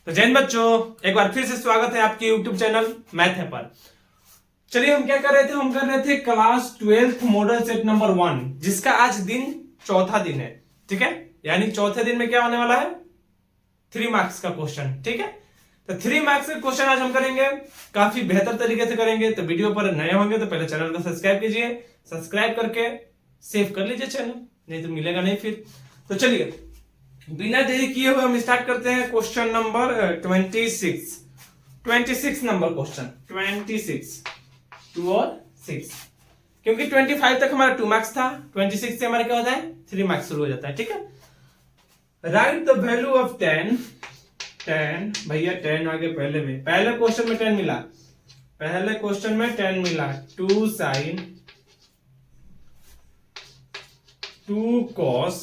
तो जैन बच्चों, एक बार फिर से स्वागत है आपके YouTube चैनल मैथ है पर। चलिए हम क्या कर रहे थे, हम कर रहे थे class 12th model set number 1, जिसका आज दिन चौथा दिन है। ठीक है, यानी चौथे दिन में क्या होने वाला है, 3 मार्क्स का क्वेश्चन। ठीक है, तो 3 मार्क्स का क्वेश्चन आज हम करेंगे, काफी बेहतर तरीके से करेंगे। तो वीडियो पर नए होंगे तो पहले चैनल को सब्सक्राइब कीजिए, सब्सक्राइब करके सेव कर लीजिए चैनल, नहीं तो मिलेगा नहीं फिर। तो चलिए बिना देरी किए हुए हम स्टार्ट करते हैं क्वेश्चन नंबर 26 नंबर क्वेश्चन 26 2 और 6, क्योंकि 25 तक हमारा 2 मार्क्स था, 26 से हमारा क्या होता है 3 मार्क्स शुरू हो जाता है। ठीक है, राइट द वैल्यू ऑफ 10 भैया 10 आगे पहले में, पहले क्वेश्चन में 10 मिला, पहले क्वेश्चन में 10 मिला, 2 sin 2 cos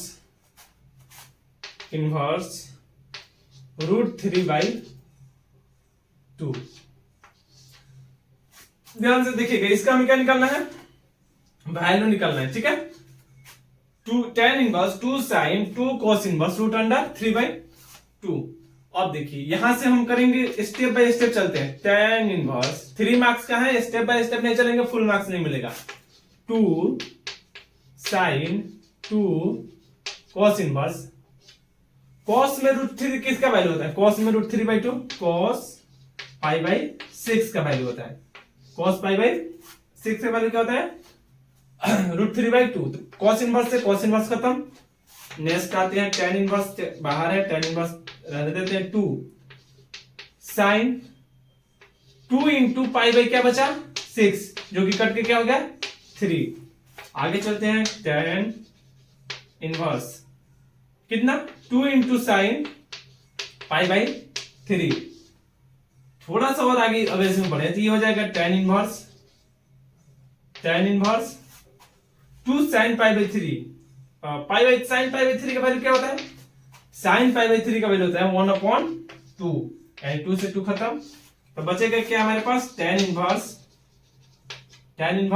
इनवर्स √3/2। ध्यान से देखिएगा, इसका हमें क्या निकालना है, वैल्यू निकालना है। ठीक है, 10 इनवर्स 2 sin 2 cos इनवर्स √3/2। अब देखिए यहां से हम करेंगे, स्टेप बाय स्टेप चलते हैं। 10 इनवर्स 3 मार्क्स का है, स्टेप बाय स्टेप नहीं चलेंगे, फुल मार्क्स नहीं मिलेगा। 2 sin 2 cos इनवर्स, cos में √3 किसका वैल्यू होता है, cos में √3/2, cos π/6 का वैल्यू होता है। cos π/6 का वैल्यू क्या होता है √3/2। तो cos इनवर्स से cos इनवर्स खत्म, नेक्स्ट आते हैं tan इनवर्स, बाहर है tan इनवर्स रहने देते हैं 2 sin 2 × π/ क्या बचा 6, जो कि कट के क्या हो गया 3। आगे चलते हैं tan इनवर्स कितना 2 × sin π/3। थोड़ा सा और आगे अब इसमें बढ़े तो ये हो जाएगा tan इनवर्स 2 sin π/3। sin π/3 का वैल्यू क्या होता है, sin π/3 का वैल्यू होता है 1/2, यानी 2 से 2 खत्म। तो बचेगा क्या हमारे पास tan इनवर्स tan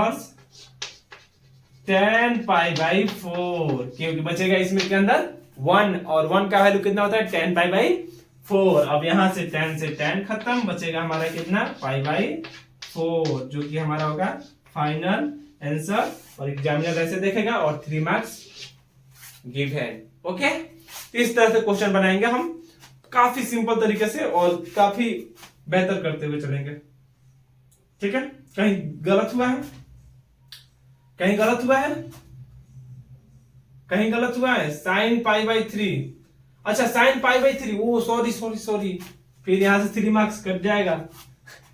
π/4, क्योंकि बचेगा इसमें के अंदर 1, और 1 का वैल्यू कितना होता है tan π/4। अब यहां से tan से tan खत्म, बचेगा हमारा कितना π/4, जो कि हमारा होगा फाइनल आंसर। और एग्जामिनर ऐसे देखेगा और 3 मार्क्स गिवन। ओके, इस तरह से क्वेश्चन बनाएंगे हम, काफी सिंपल तरीके से और काफी बेहतर करते हुए चलेंगे। ठीक है, कहीं गलत हुआ है, कहीं गलत हुआ है sin π/3। अच्छा sin π/3, ओ सॉरी, फिर यहां से 3 मार्क्स कट जाएगा,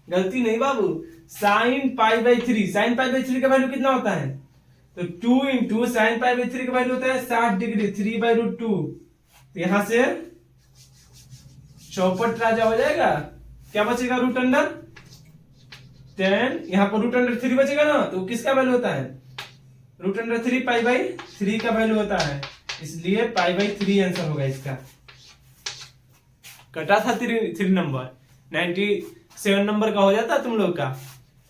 गलती नहीं बाबू। sin π/3 का वैल्यू कितना होता है, तो 2 × sin π/3 का वैल्यू होता है 60 डिग्री, 3/√2। तो यहां से चौपट राजा हो जाएगा, क्या बचेगा √10, यहां पर √3 बचेगा ना, तो किसका वैल्यू होता है √3 π/3 का वैल्यू होता है, इसलिए π/3 आंसर होगा इसका। कटा था 3 नंबर, 97 नंबर का हो जाता तुम लोग का,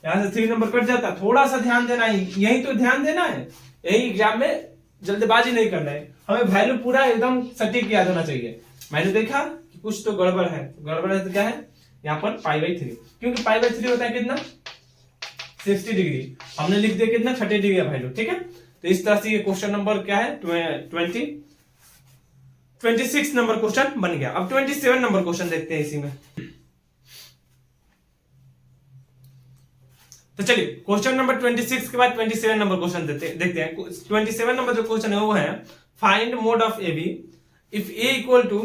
यहां से 3 नंबर कट जाता। थोड़ा सा ध्यान देना है, यही तो ध्यान देना है, यही एग्जाम में जल्दबाजी नहीं करना है, हमें वैल्यू पूरा एकदम सटीक याद होना चाहिए। मैंने देखा कि कुछ तो गड़बड़ है, तो क्या है यहाँ पर π/3, क्योंकि π/3 होता है कितना 60 डिग्री, हमने लिख दिया कितना 30 डिग्री का वैल्यू। ठीक है, तो इस तरह से ये क्वेश्चन नंबर क्या है 26 नंबर क्वेश्चन बन गया। अब 27 नंबर क्वेश्चन देखते हैं इसी में। तो चलिए क्वेश्चन नंबर 26 के बाद 27 नंबर क्वेश्चन देखते हैं। 27 नंबर जो क्वेश्चन है वो है find mode of A B if A equal to,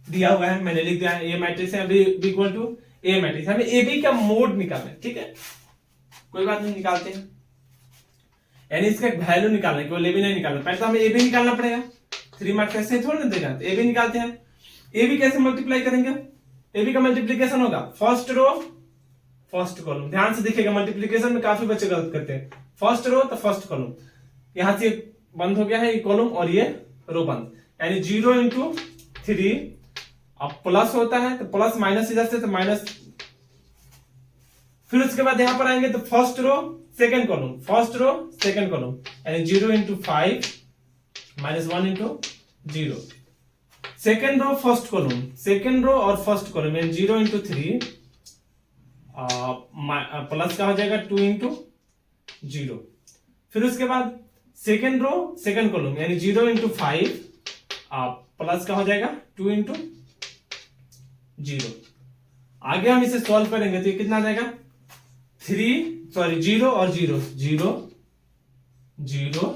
दिया हुआ है मैंने लिख दिया है, ए मैट्रिक्स है, B equal to A matrix, हमें ए बी का मोड निकालना है। ठीक है, कोई बात नहीं, निकालते हैं, यानी इसका वैल्यू निकालना है, केवल ए बी नहीं निकालना, पहले तो हमें ए बी निकालना पड़ेगा, 3 मार्क्स ऐसे थोड़ा ना देगा। तो ए बी निकालते हैं, ए बी कैसे मल्टीप्लाई करेंगे, ए बी का मल्टीप्लीकेशन होगा फर्स्ट रो फर्स्ट कॉलम। ध्यान से देखिएगा, मल्टीप्लीकेशन में काफी बच्चे गलत करते हैं, फर्स्ट रो तो फर्स्ट कॉलम, यहां से बंद हो गया है ये कॉलम और ये रो बंद, यानी 0 × 3, अब प्लस होता है तो प्लस, माइनस इधर से तो माइनस, फिर उसके बाद यहां पर आएंगे तो फर्स्ट रो सेकंड कॉलम, यानी 0 × 5 -1 × 0, second row first column, second row और फर्स्ट कॉलम यानी 0 इंटू 3 प्लस का हो जाएगा 2 इंटू 0। फिर उसके बाद सेकेंड रो सेकेंड कॉलम यानी 0 इंटू 5 प्लस का हो जाएगा 2 इंटू 0। आगे हम इसे सॉल्व करेंगे तो ये कितना आ जाएगा 0 और 0 0 0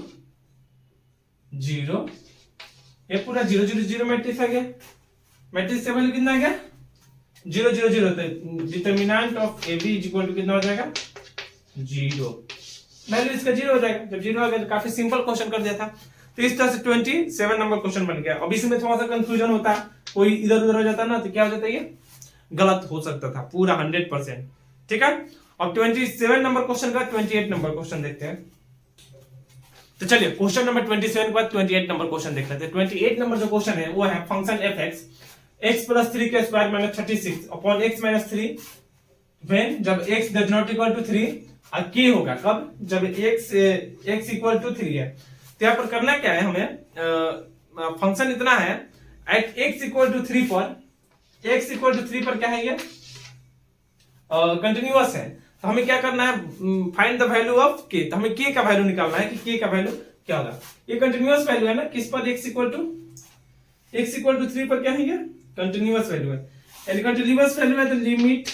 0, ये पूरा 0 0 0 मैट्रिक्स आ गया। मैट्रिक्स का वैल्यू कितना आ गया 0 0 0। Determinant of A B is equal to कितना हो जाएगा 0। वैल्यू इसका 0 हो जाएगा। जब 0 आ गया तो काफी सिंपल क्वेश्चन कर दिया था। तो इस तरह से 27 नंबर क्वेश्चन बन गया। अब इसमें थोड़ा सा कंफ्यूजन होता है, कोई इधर उधर हो जाता ना तो क्या हो जाता है, ये गलत हो सकता था पूरा 100%। ठीक है, अब 27 नंबर क्वेश्चन का 28 नंबर क्वेश्चन देखते हैं। तो चलिए क्वेश्चन नंबर 27 के बाद 28 नंबर क्वेश्चन देख लेते हैं। 28 नंबर जो क्वेश्चन है वो है फंक्शन एफ एक्स प्लस 3 के square minus 36 upon X minus 3 when जब x does not equal to 3 और k होगा कब, जब x इक्वल टू 3 है। तो यहाँ पर करना क्या है हमें, फंक्शन इतना है एट x इक्वल टू 3 पर, x इक्वल टू 3 पर क्या है ये कंटिन्यूअस है। तो हमें क्या करना है, find the value of k। तो हमें k का वैल्यू निकालना है कि k का वैल्यू क्या होगा। ये कंटिन्यूअस वैल्यू है ना, किस पर x इक्वल टू 3 पर क्या है, ये कंटिन्यूअस वैल्यू है। यानी कंटिन्यूअस वैल्यू है तो limit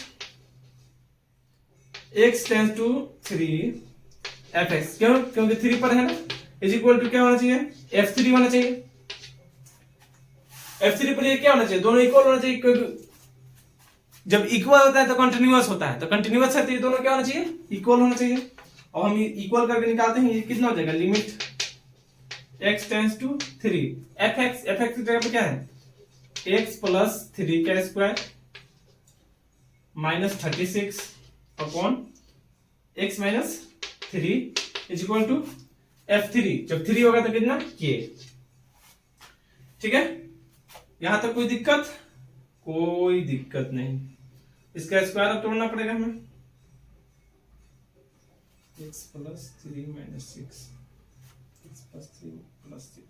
x tends to 3 fx, क्यों, क्योंकि 3 पर है ना, इज इक्वल टू क्या होना चाहिए f3 होना चाहिए। f3 पर ये क्या होना चाहिए, दोनों इक्वल होना चाहिए, क्योंकि जब इक्वल होता है तो कंटिन्यूअस होता है, तो कंटिन्यूअस है तो ये दोनों क्या होना चाहिए, इक्वल होना चाहिए। और हम इक्वल करके निकालते हैं, ये कितना हो जाएगा, limit x tends to 3 fx की जगह पे क्या है x प्लस 3 का square minus 36 upon x minus 3 is equal to f3। जब 3 होगा तो कितना k। ठीक है, यहां तक कोई दिक्कत, कोई दिक्कत नहीं। इसका स्क्वायर अब तोड़ना पड़ेगा हमें, x plus 3 minus 6 x plus 3 plus 6।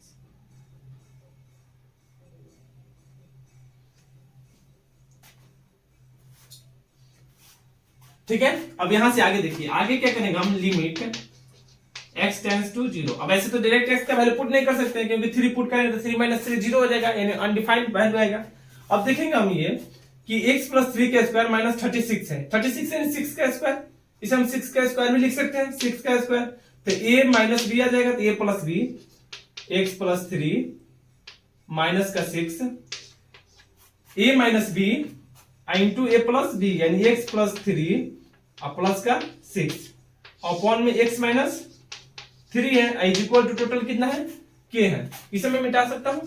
ठीक है, अब यहां से आगे देखिए, आगे क्या करेंगे हम, लिमिट x टेंड्स टू 0। अब ऐसे तो डायरेक्ट x का वैल्यू पुट नहीं कर सकते क्योंकि 3 पुट करेंगे तो 3 माइनस 3 0 हो जाएगा, यानी अनडिफाइंड वैल्यू आएगा। अब देखेंगे हम ये कि x प्लस 3 का स्क्वायर माइनस 36 है, 36 यानी 6 का स्क्वायर, इसे हम 6 का स्क्वायर भी लिख सकते हैं, 6 का स्क्वायर तो a माइनस b आ जाएगा, तो a plus b, x plus 3 minus का 6 a minus b into a plus b यानी x प्लस 3 और प्लस का 6 अपॉन में x माइनस 3 है, इज इक्वल टू टोटल कितना है k है। इसे मैं मिटा सकता हूं,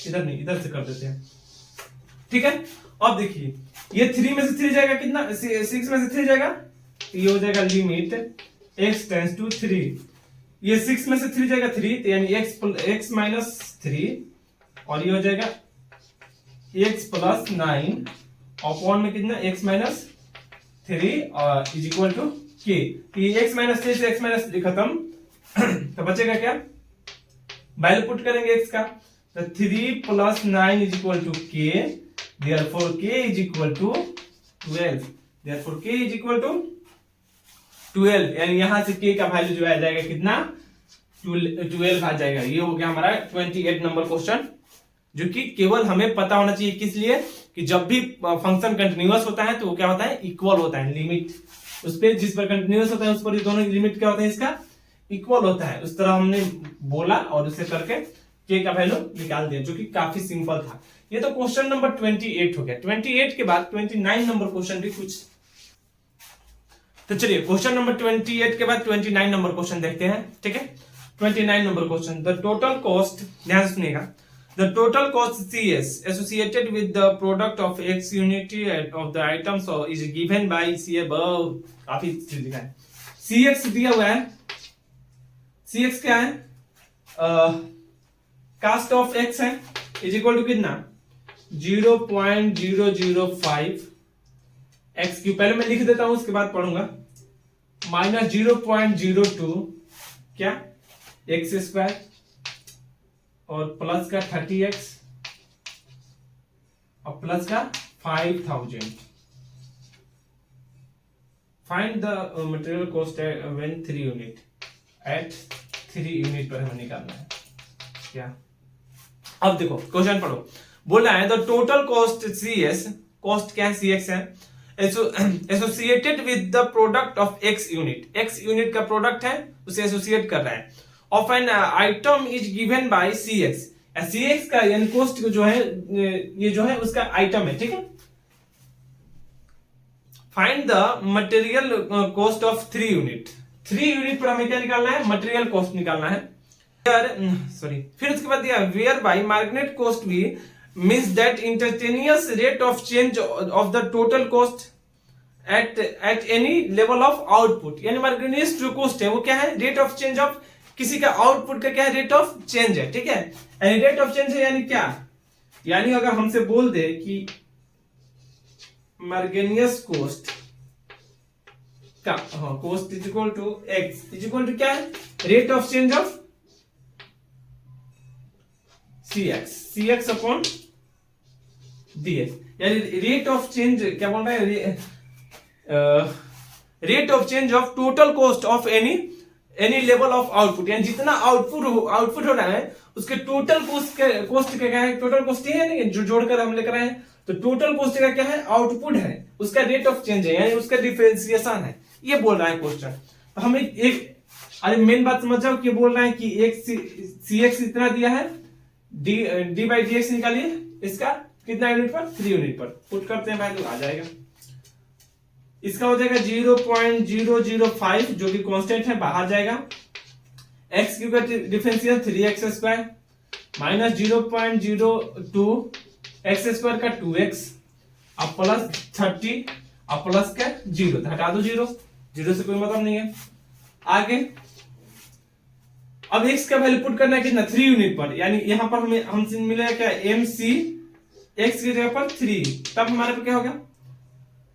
इधर नहीं इधर से कर देते हैं। ठीक है, अब देखिए ये 3 में से 3 जाएगा कितना, 6 में से 3 जाएगा, ये हो जाएगा लिमिट x टेंड्स टू 3। ये 6 में से 3 जाएगा 3, तो यानी x माइनस 3 और ये हो जाएगा x प्लस 9 अपॉन में कितना x माइनस 3 और इज इक्वल टू k। ये x माइनस 3 से x माइनस 3 खत्म तो बचेगा क्या, वैल्यू पुट करेंगे x का, तो 3 plus 9 is equal to k, therefore k is equal to 12, therefore k is equal to 12, यानी यहां से k का वैल्यू जो आ जाएगा कितना 12 आ जाएगा। ये हो गया हमारा 28 नंबर क्वेश्चन, जो कि केवल हमें पता होना चाहिए, किस लिए कि जब भी फंक्शन कंटिन्यूअस होता है तो वो क्या होता है, इक्वल होता है। लिमिट उस पे जिस पर कंटिन्यूअस होता है उस पर ये दोनों लिमिट क्या होता है, इसका इक्वल होता है। उस तरह हमने बोला और उसे करके k का वैल्यू निकाल दिया, जो कि काफी सिंपल था। ये तो क्वेश्चन नंबर 28 हो गया। 28 के बाद 29 नंबर क्वेश्चन भी कुछ, तो चलिए क्वेश्चन नंबर 28 के बाद 29 नंबर क्वेश्चन देखते हैं। ठीक है, 29 number question, the total cost, ध्यान से सुनिएगा, the total cost CS associated with the product of X unit of the items is given by C above। काफी चीज लिखा है, CX दिया हुआ है, CX क्या है, कास्ट ऑफ X है, इज इक्वल टू कितना 0.005 x क्यूब, पहले मैं लिख देता हूं उसके बाद पढ़ूंगा, माइनस 0.02 क्या x स्क्वायर और प्लस का 30x और प्लस का 5000। Find the material cost when 3 unit, at 3 unit पर हमें निकालना है क्या। अब देखो क्वेश्चन पढ़ो, बोल रहा है the total cost CS, cost क्या है CX है, associated with the product of X unit, X unit का प्रोडक्ट है उसे एसोसिएट कर रहा है, of an item is given by CX, CX का यानी कॉस्ट जो है ये जो है उसका आइटम है, ठीक है। Find the material cost of 3 unit, 3 unit पर हमें क्या निकालना है, मटेरियल कॉस्ट निकालना है। सॉरी, फिर उसके बाद दिया वेयर बाय मार्जिनल कॉस्ट भी means that instantaneous rate of change of the total cost at any level of output, यानी मार्जिनल जो कॉस्ट है वो क्या है, रेट ऑफ चेंज ऑफ किसी का आउटपुट का क्या है, रेट ऑफ चेंज है, ठीक है। यानी रेट ऑफ चेंज है यानी क्या, यानी अगर हमसे बोल दे कि मार्जिनल कॉस्ट का cost is equal to X is equal to क्या है, rate of change of CX upon DX, यानी रेट ऑफ चेंज क्या बोल रहा है, rate of change of total cost of any level of output, यानी जितना आउटपुट हो रहा है उसके टोटल कॉस्ट क्या है, टोटल कॉस्ट है नहीं जो जोड़कर हम लेकर आए हैं, तो टोटल कॉस्ट का क्या है, आउटपुट है, उसका रेट ऑफ चेंज है यानी उसका डिफरेंशिएशन है, ये बोल रहा है क्वेश्चन। तो हमें एक अरे मेन बात समझ जाओ कि बोल रहा है कि एक CX इतना दिया है, D बाई DX निकालिए, इसका कितना यूनिट पर, 3 यूनिट पर, पुट करते हैं वैल्यू आ जाएगा, इसका हो जाएगा 0.005 जो कि कांस्टेंट है बाहर जाएगा, x क्यूब का differential 3x square minus 0.02 x square का 2x अब प्लस 30 अब प्लस का 0, हटा दो 0 से कोई मतलब नहीं है। आगे अब x का वैल्यू पुट करना है कितना, 3 यूनिट पर, यानी यहां पर हमें हमसे मिलेगा क्या, MC x की जगह पर 3, तब हमारे पे क्या होगा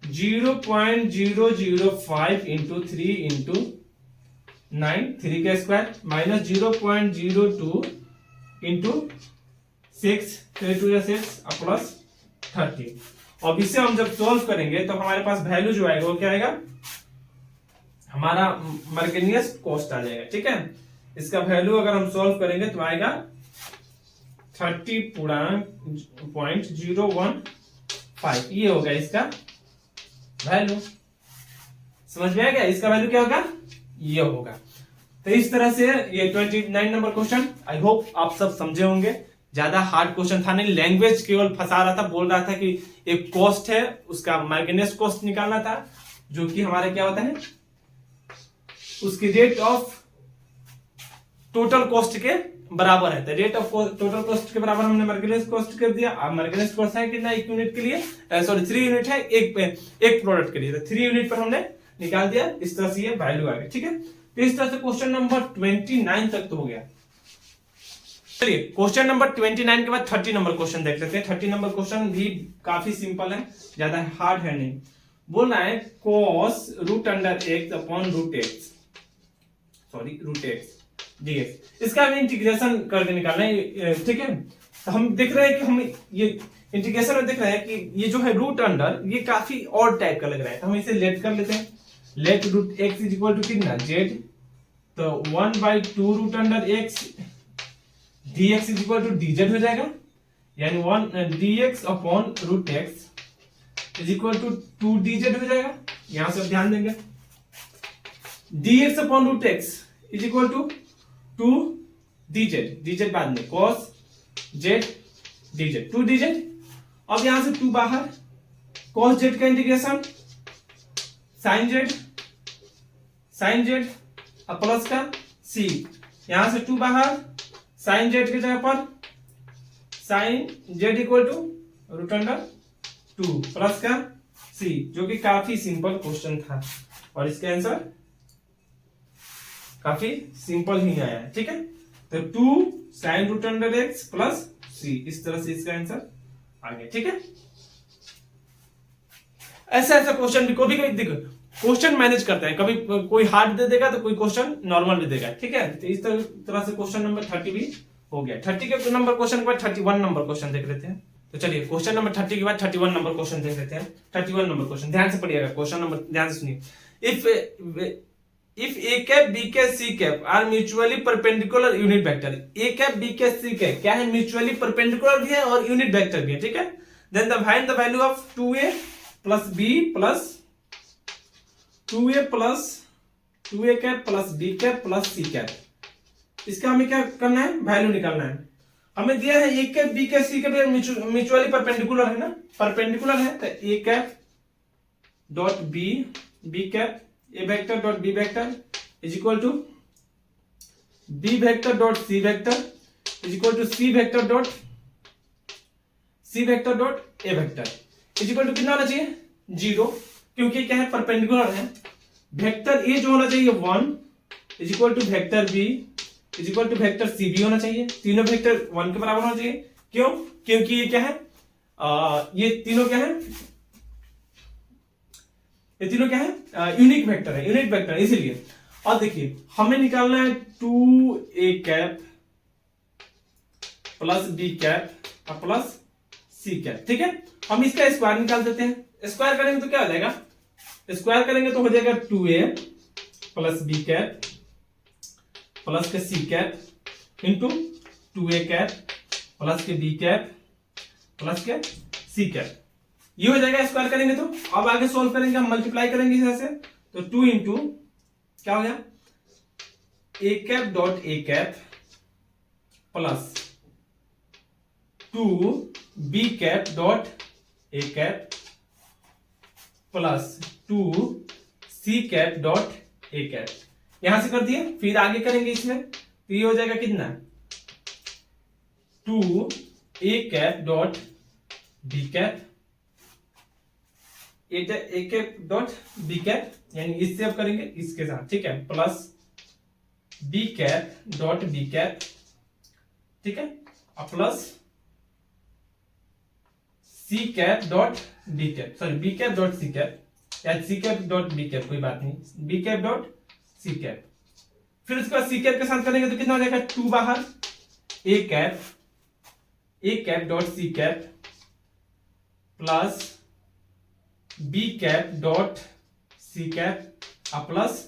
0.005 इंटू 3 इंटू 9 3 का स्क्वायर माइनस 0.02 इंटू 6 2 6 प्लस 30। अब इसे हम जब सॉल्व करेंगे तो हमारे पास वैल्यू जो आएगा वो क्या आएगा, हमारा मार्जिनल कॉस्ट आ जाएगा, ठीक है। इसका वैल्यू अगर हम सॉल्व करेंगे तो आएगा 30.015, ये होगा इसका वैल्यू, समझ में आ गया, इसका वैल्यू क्या होगा, ये होगा। तो इस तरह से ये 29 नंबर क्वेश्चन आई होप आप सब समझे होंगे, ज्यादा हार्ड क्वेश्चन था नहीं, लैंग्वेज केवल फंसा रहा था, बोल रहा था कि एक कॉस्ट है उसका मार्जिनल कॉस्ट निकालना था जो कि हमारा क्या होता है, उसकी रेट ऑफ टोटल कॉस्ट के बराबर है, तो रेट ऑफ टोटल कॉस्ट के बराबर हमने मार्जिनल कॉस्ट कर दिया। अब मार्जिनल कॉस्ट है कितना, 1 यूनिट के लिए, सॉरी 3 यूनिट है एक प्रोडक्ट के लिए, तो 3 यूनिट पर हमने निकाल दिया, इस तरह से ये वैल्यू आ गई, ठीक है। तो इस तरह से क्वेश्चन नंबर 29 तक तो हो गया। चलिए क्वेश्चन नंबर 29 के बाद 30 नंबर क्वेश्चन देख लेते हैं। 30 नंबर क्वेश्चन भी काफी सिंपल है, ज्यादा हार्ड है नहीं। बोल रहा है cos root under x upon root x dx, इसका हमें इंटीग्रेशन करके निकालना है, ठीक है। तो हम देख रहे हैं कि हम ये इंटीग्रेशन में देख रहे हैं कि ये जो है रूट अंडर ये काफी और टाइप का लग रहा है, तो हम इसे लेट कर लेते हैं। Let root x is equal to कितना z, तो 1/2 root under x dx is equal to dz हो जाएगा, यानी 1 dx upon root x is equal to 2 dz हो जाएगा। यहां से ध्यान देंगे dx upon root x is equal to 2 dz बाद में cos z dz 2 dz। अब यहां से 2 बाहर, cos z का इंटीग्रेशन sin z प्लस का c, यहां से 2 बाहर, sin z की जगह पर sin z equal to root under 2 plus का c, जो कि काफी सिंपल क्वेश्चन था और इसका आंसर काफी सिंपल ही आया है, ठीक है। तो 2 sin root under x plus c, इस तरह से इसका आंसर आ गया, ठीक है। ऐसा क्वेश्चन भी कभी कभी देखो क्वेश्चन मैनेज करते हैं, कभी कोई हार्ड दे देगा तो कोई क्वेश्चन नॉर्मल भी देगा, ठीक है। तो इस तरह से क्वेश्चन नंबर 30 भी हो गया। 30 के नंबर क्वेश्चन के बाद 31 नंबर क्वेश्चन देख लेते हैं। तो चलिए क्वेश्चन नंबर 30 के बाद 31 नंबर क्वेश्चन देख लेते हैं। 31 नंबर क्वेश्चन ध्यान से पढ़िएगा, क्वेश्चन नंबर ध्यान से सुनिए। If A cap B cap C cap are mutually perpendicular unit vector, A cap B cap C cap क्या है, म्यूचुअली परपेंडिकुलर भी है और यूनिट वेक्टर भी है, ठीक है। Then find the value of 2a plus b plus 2a plus 2a cap plus b cap plus c cap. इसका हमें क्या करना है, वैल्यू निकालना है। हमें दिया है A cap B cap C cap mutually perpendicular है ना, परपेंडिकुलर है तो A cap dot B cap A vector dot B vector is equal to B vector dot C vector is equal to C vector dot A vector is equal to कितना होना चाहिए, 0, क्योंकि क्या है परपेंडिकुलर है। Vector A जो होना चाहिए 1 is equal to vector B is equal to vector C भी होना चाहिए। तीनों वेक्टर 1 के बराबर होना चाहिए। क्यों, क्योंकि ये क्या है, ये तीनों क्या है, ये तीनों क्या है, यूनिक वेक्टर है, यूनिट वेक्टर है इसीलिए। और देखिए हमें निकालना है 2a cap plus b cap plus c cap, ठीक है। हम इसका स्क्वायर निकाल देते हैं। स्क्वायर करेंगे तो क्या हो जाएगा, स्क्वायर करेंगे तो हो जाएगा 2a plus b cap plus के c cap into 2a cap plus के b कैप प्लस के c कैप, ये हो जाएगा स्क्वायर करेंगे तो। अब आगे सॉल्व करेंगे, हम मल्टीप्लाई करेंगे इस तरह से, तो 2 इंटू क्या हो गया, a cap dot a cap plus 2b cap dot a cap plus 2c cap dot a cap. यहां से कर दिए, फिर आगे करेंगे इसमें तो ये हो जाएगा कितना, 2a cap dot b cap A cap dot B cap, यानी इससे अब करेंगे इसके साथ, ठीक है, plus B cap dot B cap, ठीक है, plus C cap dot D cap, sorry B cap dot C cap या C cap dot B cap, कोई बात नहीं, B cap dot C cap. फिर उसके बाद सी कैप के साथ करेंगे तो कितना हो जाएगा, 2 बाहर, A cap dot C cap plus B cap dot C cap plus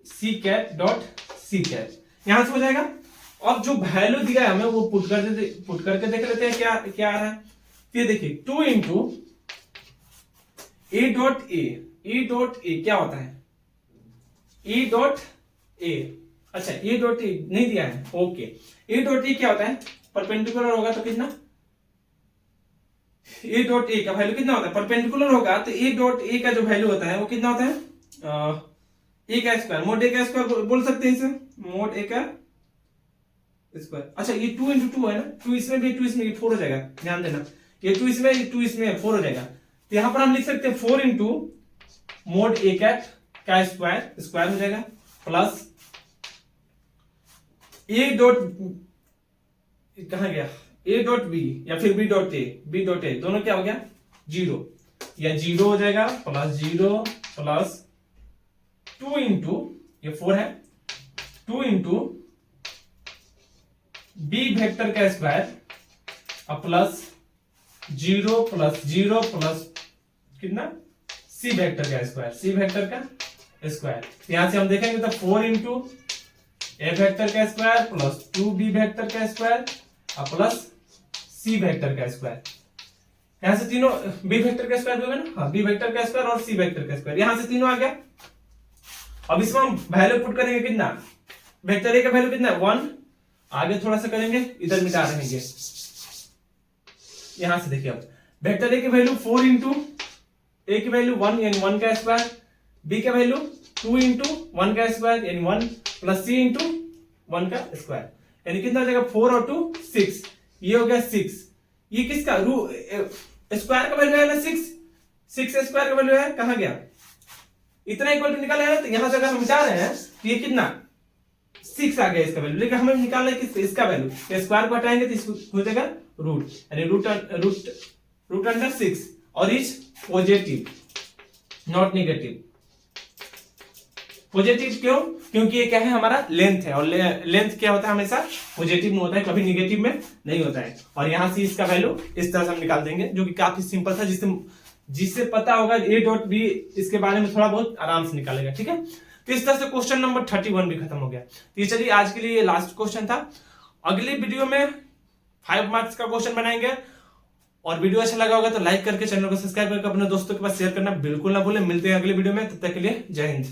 C cap dot C cap, यहां से हो जाएगा। और जो वैल्यू दिया है हमें वो पुट करके देख लेते हैं क्या क्या आ रहा है। फिर देखिए 2 इंटू ए डॉट ए क्या होता है, ए डॉट ए, अच्छा ए डॉट ए नहीं दिया है, ओके, ए डॉट ए क्या होता है, परपेंडिकुलर होगा तो कितना, ए डॉट ए का वैल्यू कितना होता है, परपेंडिकुलर होगा तो ए डॉट ए का जो वैल्यू होता है वो कितना होता है, ए का स्क्वायर, मोड ए का स्क्वायर बोल सकते हैं इसे, मोड ए का स्क्वायर। अच्छा ये 2 इंटू 2 है ना, 2 इसमें भी 2 इसमें भी 4 हो जाएगा, ध्यान देना, ये 2 इसमें 2 इसमें 4 हो जाएगा। तो यहां पर हम लिख सकते हैं 4 इंटू मोड ए कैप का स्क्वायर, स्क्वायर हो जाएगा, प्लस ए डॉट कहां गया, ए डॉट बी या फिर बी डॉट ए दोनों क्या हो गया 0, या 0 हो जाएगा, प्लस 0 प्लस 2 इंटू ये 4 है, 2 इंटू बी वेक्टर का स्क्वायर प्लस 0 प्लस 0 प्लस कितना, सी वेक्टर का स्क्वायर, सी वेक्टर का स्क्वायर। यहां से हम देखेंगे तो 4 इंटू ए वेक्टर का स्क्वायर प्लस 2b वेक्टर का स्क्वायर प्लस सी वेक्टर का स्क्वायर। यहां से तीनों बी वेक्टर का स्क्वायर होगा ना, हाँ बी वेक्टर का स्क्वायर और सी वेक्टर का स्क्वायर, यहां से तीनों आ गया। अब इसमें हम वैल्यू पुट करेंगे कितना, वेक्टर ए का वैल्यू कितना है 1, आगे थोड़ा सा करेंगे, इधर मिटा रहेंगे, यहां से देखिए अब वेक्टर ए की वैल्यू 4 इंटू ए की वैल्यू 1 यानी 1 का स्क्वायर, बी का वैल्यू 2 इंटू 1 का स्क्वायर यानी 1 प्लस सी इंटू 1 का स्क्वायर, यानी कितना हो जाएगा 4 और 2 6, ये हो गया 6। ये किसका स्क्वायर का वैल्यू है ना 6 स्क्वायर का वैल्यू है, कहां गया, इतना इक्वल टू निकाला है ना, तो यहां से अगर हम मिटा रहे हैं तो ये कितना 6 आ गया इसका वैल्यू, लेकिन हमें निकालना है कि इसका वैल्यू, स्क्वायर को हटाएंगे तो इसको हो जाएगा रूट, यानी रूट अंडर 6 और is positive not negative, positive क्यों? क्योंकि ये क्या है, हमारा लेंथ है, और लेंथ क्या होता है, हमेशा पॉजिटिव में होता है, कभी निगेटिव में नहीं होता है। और यहाँ से इसका वैल्यू इस तरह से हम निकाल देंगे, जो कि काफी सिंपल था, जिससे पता होगा ए डॉट बी, इसके बारे में थोड़ा बहुत आराम से निकालेगा। ठीक है, तो इस तरह से क्वेश्चन नंबर 31 भी खत्म हो गया। तो ये चलिए आज के लिए ये लास्ट क्वेश्चन था। अगली वीडियो में 5 मार्क्स का क्वेश्चन बनाएंगे। और वीडियो अच्छा लगा होगा तो लाइक करके चैनल को सब्सक्राइब करके अपने दोस्तों के पास शेयर करना बिल्कुल ना भूलें। मिलते हैं अगले वीडियो में, तब तक के लिए जय हिंद।